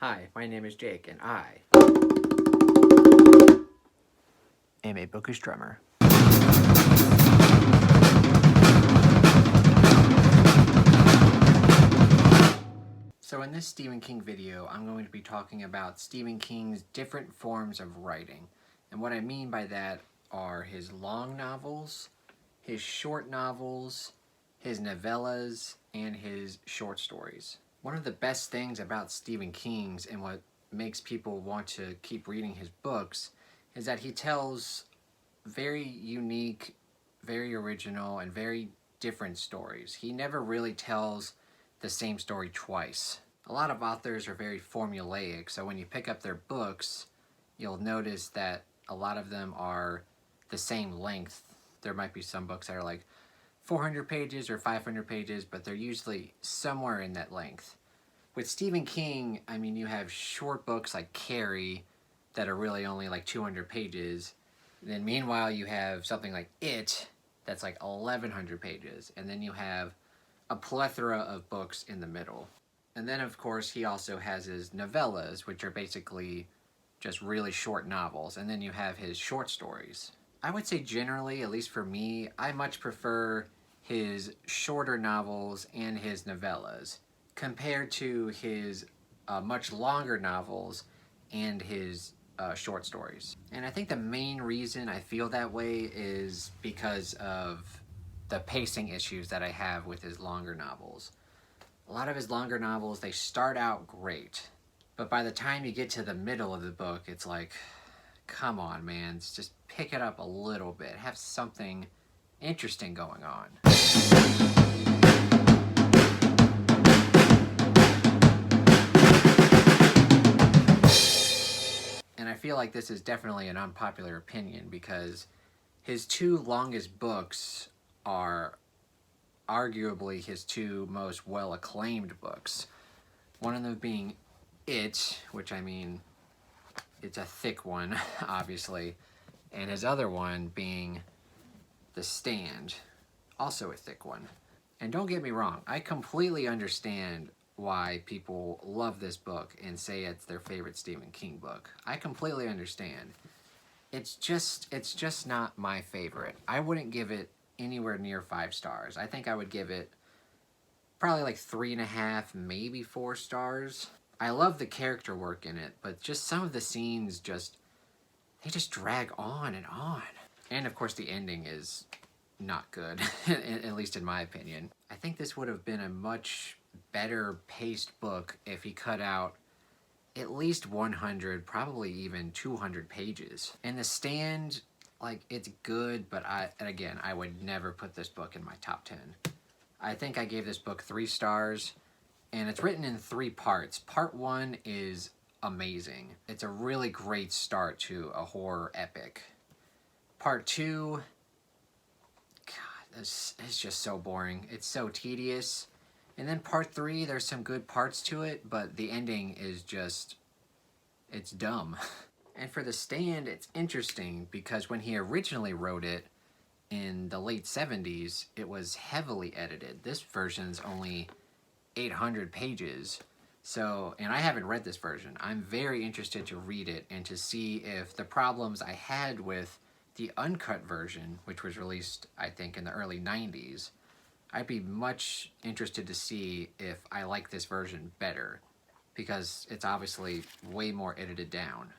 Hi, my name is Jake, and I am a bookish drummer. So in this Stephen King video, I'm going to be talking about Stephen King's different forms of writing. And what I mean by that are his long novels, his short novels, his novellas, and his short stories. One of the best things about Stephen King's and what makes people want to keep reading his books is that he tells very unique, very original, and very different stories. He never really tells the same story twice. A lot of authors are very formulaic, so when you pick up their books, you'll notice that a lot of them are the same length. There might be some books that are like 400 pages or 500 pages, but they're usually somewhere in that length. With Stephen King, I mean, you have short books like Carrie that are really only like 200 pages. And then meanwhile, you have something like It that's like 1,100 pages. And then you have a plethora of books in the middle. And then, of course, he also has his novellas, which are basically just really short novels. And then you have his short stories. I would say generally, at least for me, I much prefer his shorter novels and his novellas compared to his much longer novels and his short stories. And I think the main reason I feel that way is because of the pacing issues that I have with his longer novels. A lot of his longer novels, they start out great, but by the time you get to the middle of the book, it's like, come on, man, just pick it up a little bit. Have something interesting going on. And I feel like this is definitely an unpopular opinion because his two longest books are arguably his two most well-acclaimed books. One of them being It, which I mean, it's a thick one, obviously, and his other one being The Stand, also a thick one. And don't get me wrong, I completely understand why people love this book and say it's their favorite Stephen King book. I completely understand. It's just not my favorite. I wouldn't give it anywhere near 5 stars. I think I would give it probably like 3.5, maybe 4 stars. I love the character work in it, but just some of the scenes they just drag on and on. And of course the ending is not good, at least in my opinion. I think this would have been a much better paced book if he cut out at least 100, probably even 200 pages. And The Stand, like, it's good, but I would never put this book in my top 10. I think I gave this book 3 stars, and it's written in 3 parts. Part 1 is amazing. It's a really great start to a horror epic. Part 2, God, it's just so boring. It's so tedious. And then part 3, there's some good parts to it, but the ending is just, it's dumb. And for The Stand, it's interesting because when he originally wrote it in the late 70s, it was heavily edited. This version's only 800 pages. So, and I haven't read this version. I'm very interested to read it and to see if the problems I had with the uncut version, which was released, I think, in the early 90s, I'd be much interested to see if I like this version better, because it's obviously way more edited down.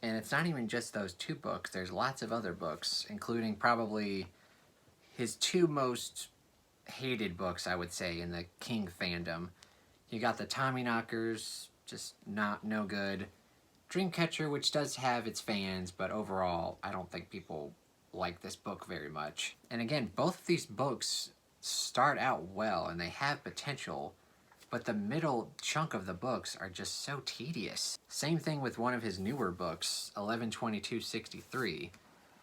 And it's not even just those 2 books, there's lots of other books, including probably his 2 most hated books, I would say, in the King fandom. You got the Tommyknockers, just no good. Dreamcatcher, which does have its fans, but overall, I don't think people like this book very much. And again, both of these books start out well, and they have potential, but the middle chunk of the books are just so tedious. Same thing with one of his newer books, 11/22/63.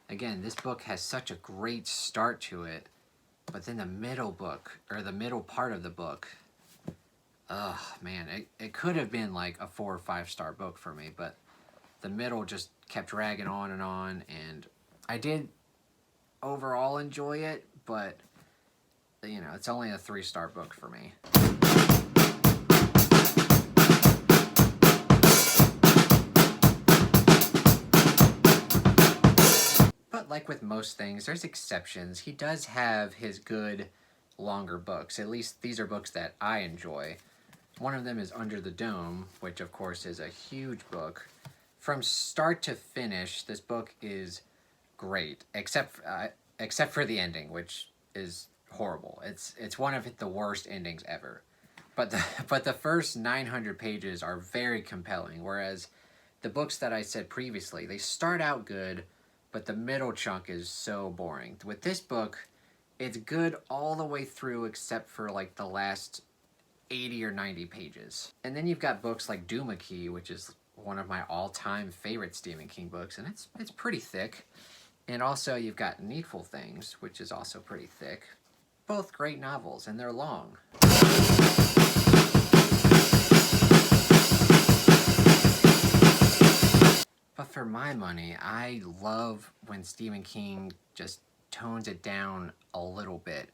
Again, this book has such a great start to it, but then the middle book, or the middle part of the book, ugh, man, it could have been like a 4 or 5 star book for me, but the middle just kept dragging on and on, and I did overall enjoy it, but, you know, it's only a 3-star book for me. But like with most things, there's exceptions. He does have his good, longer books. At least these are books that I enjoy. One of them is Under the Dome, which of course is a huge book. From start to finish, this book is great, except for the ending, which is horrible. It's one of the worst endings ever. But the first 900 pages are very compelling, whereas the books that I said previously, they start out good, but the middle chunk is so boring. With this book, it's good all the way through except for like the last 80 or 90 pages. And then you've got books like Douma Key, which is one of my all-time favorite Stephen King books, and it's pretty thick. And also you've got Needful Things, which is also pretty thick. Both great novels, and they're long. But for my money, I love when Stephen King just tones it down a little bit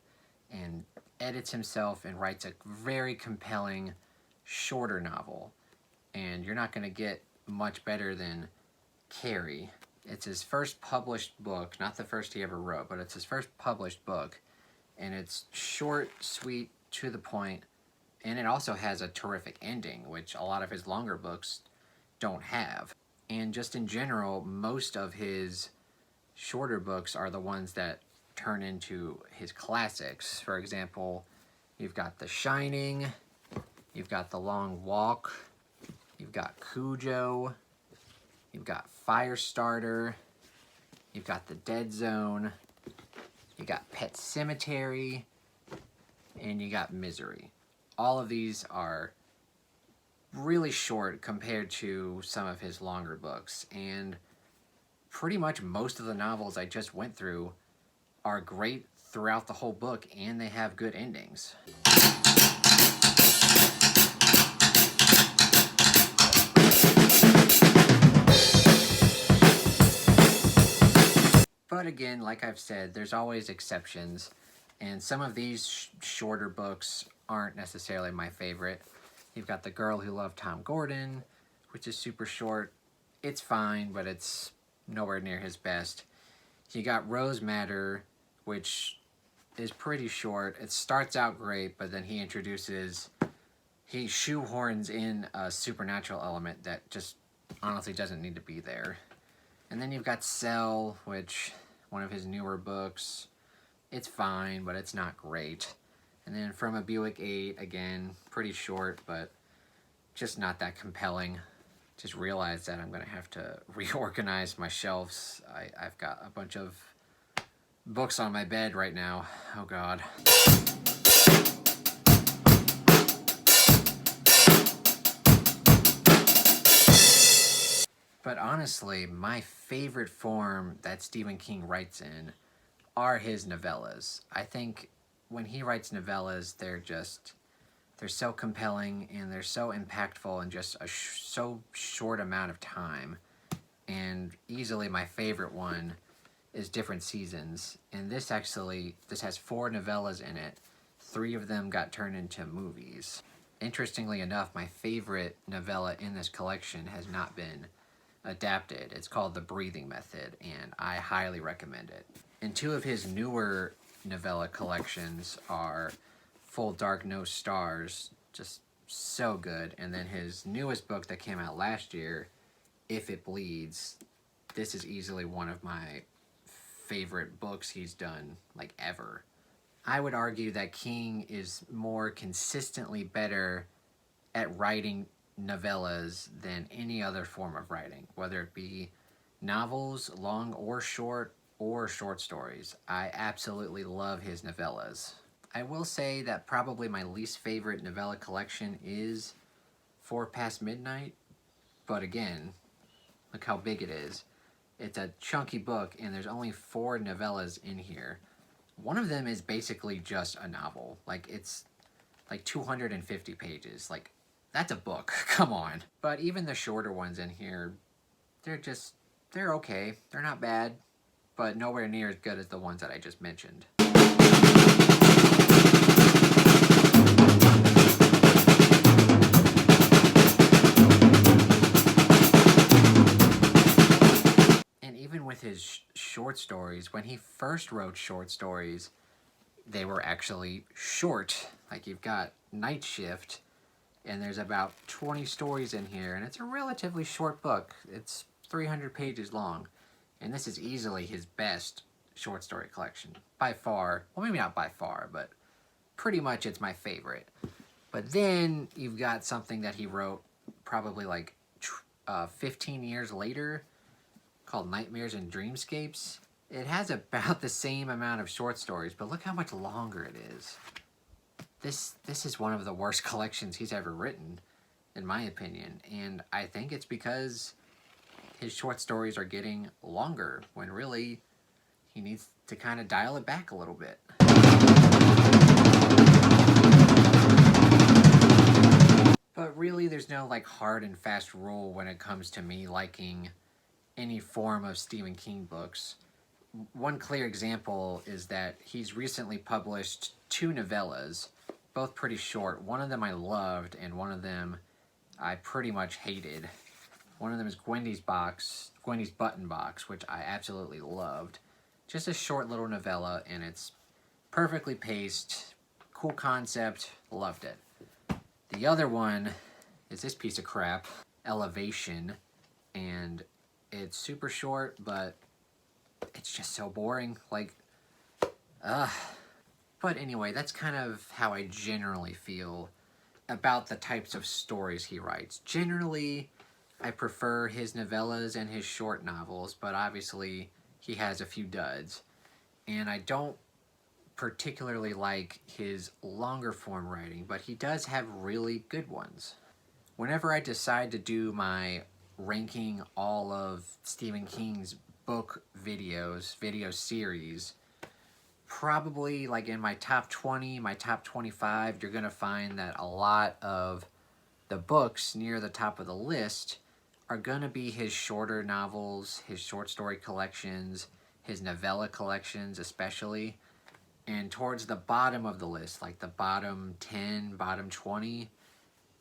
and edits himself and writes a very compelling, shorter novel. And you're not going to get much better than Carrie. It's his first published book, not the first he ever wrote, but it's his first published book. And it's short, sweet, to the point, and it also has a terrific ending, which a lot of his longer books don't have. And just in general, most of his shorter books are the ones that turn into his classics. For example, you've got The Shining, you've got The Long Walk, you've got Cujo, you've got Firestarter, you've got The Dead Zone, you got Pet Sematary, and you got Misery. All of these are really short compared to some of his longer books, and pretty much most of the novels I just went through are great throughout the whole book, and they have good endings. But again, like I've said, there's always exceptions, and some of these shorter books aren't necessarily my favorite. You've got The Girl Who Loved Tom Gordon, which is super short. It's fine, but it's nowhere near his best. You got Rose Madder, which is pretty short. It starts out great, but then he shoehorns in a supernatural element that just honestly doesn't need to be there. And then you've got Cell, which, one of his newer books. It's fine, but it's not great. And then From a Buick 8, again, pretty short, but just not that compelling. Just realized that I'm going to have to reorganize my shelves. I've got a bunch of books on my bed right now. Oh, God. But honestly, my favorite form that Stephen King writes in are his novellas. I think when he writes novellas, they're so compelling and they're so impactful in just a so short amount of time. And easily my favorite one is Different Seasons. And this has 4 novellas in it. 3 of them got turned into movies. Interestingly enough, my favorite novella in this collection has not been adapted. It's called The Breathing Method, and I highly recommend it. And 2 of his newer novella collections are Full Dark, No Stars, just so good. And then his newest book that came out last year, If It Bleeds. This is easily one of my favorite books he's done, like, ever. I would argue that King is more consistently better at writing novellas than any other form of writing, whether it be novels, long or short stories. I absolutely love his novellas. I will say that probably my least favorite novella collection is 4 Past Midnight, but again, look how big it is. It's a chunky book, and there's only 4 novellas in here. One of them is basically just a novel. Like, it's like 250 pages. Like, that's a book. Come on. But even the shorter ones in here, they're okay. They're not bad. but nowhere near as good as the ones that I just mentioned. And even with his short stories, when he first wrote short stories, they were actually short. Like, you've got Night Shift, and there's about 20 stories in here, and it's a relatively short book. It's 300 pages long, and this is easily his best short story collection. By far, well, maybe not by far, but pretty much it's my favorite. But then you've got something that he wrote probably like 15 years later called Nightmares and Dreamscapes. It has about the same amount of short stories, but look how much longer it is. This is one of the worst collections he's ever written, in my opinion, and I think it's because his short stories are getting longer, when really he needs to kind of dial it back a little bit. But really, there's no like hard and fast rule when it comes to me liking any form of Stephen King books. One clear example is that he's recently published 2 novellas, both pretty short. One of them I loved, and one of them I pretty much hated. One of them is Gwendy's Button Box, which I absolutely loved. Just a short little novella, and it's perfectly paced, cool concept, loved it. The other one is this piece of crap, Elevation, and it's super short, but it's just so boring. Like, ugh. But anyway, that's kind of how I generally feel about the types of stories he writes. Generally, I prefer his novellas and his short novels, but obviously he has a few duds. And I don't particularly like his longer form writing, but he does have really good ones. Whenever I decide to do my ranking all of Stephen King's book video series, probably like in my top 20, my top 25, you're going to find that a lot of the books near the top of the list are going to be his shorter novels, his short story collections, his novella collections especially. And towards the bottom of the list, like the bottom 10, bottom 20,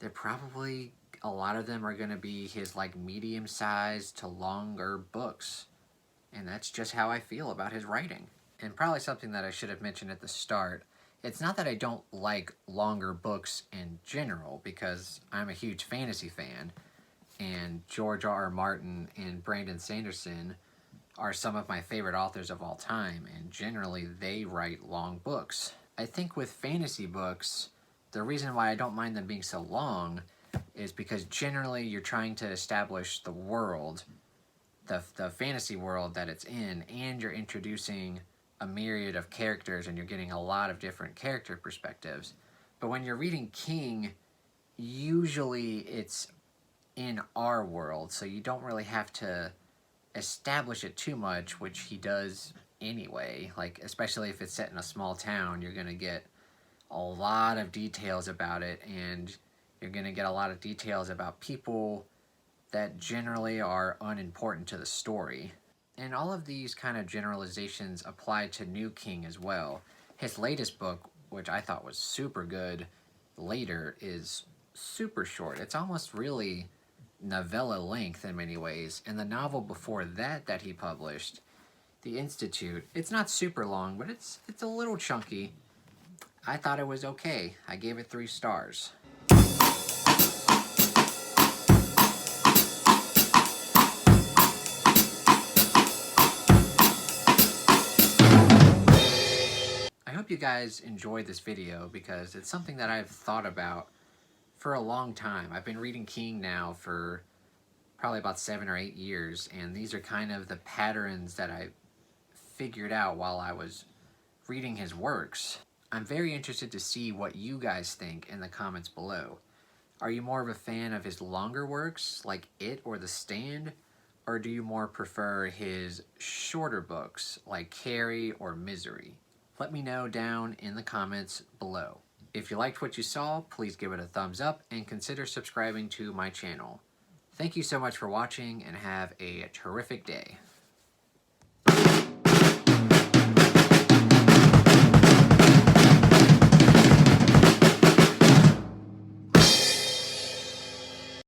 they're probably, a lot of them are going to be his like medium-sized to longer books. And that's just how I feel about his writing. And probably something that I should have mentioned at the start, it's not that I don't like longer books in general, because I'm a huge fantasy fan, and George R.R. Martin and Brandon Sanderson are some of my favorite authors of all time, and generally they write long books. I think with fantasy books, the reason why I don't mind them being so long is because generally you're trying to establish the world, the fantasy world that it's in, and you're introducing a myriad of characters, and you're getting a lot of different character perspectives. But when you're reading King, usually it's in our world, so you don't really have to establish it too much, which he does anyway. Like, especially if it's set in a small town, you're going to get a lot of details about it, and you're going to get a lot of details about people that generally are unimportant to the story. And all of these kind of generalizations apply to New King as well. His latest book, which I thought was super good, Later, is super short. It's almost really novella length in many ways. And the novel before that he published, The Institute, it's not super long, but it's a little chunky. I thought it was okay. I gave it 3 stars. I hope you guys enjoyed this video, because it's something that I've thought about for a long time. I've been reading King now for probably about 7 or 8 years, and these are kind of the patterns that I figured out while I was reading his works. I'm very interested to see what you guys think in the comments below. Are you more of a fan of his longer works, like It or The Stand, or do you more prefer his shorter books, like Carrie or Misery? Let me know down in the comments below. If you liked what you saw, please give it a thumbs up and consider subscribing to my channel. Thank you so much for watching, and have a terrific day.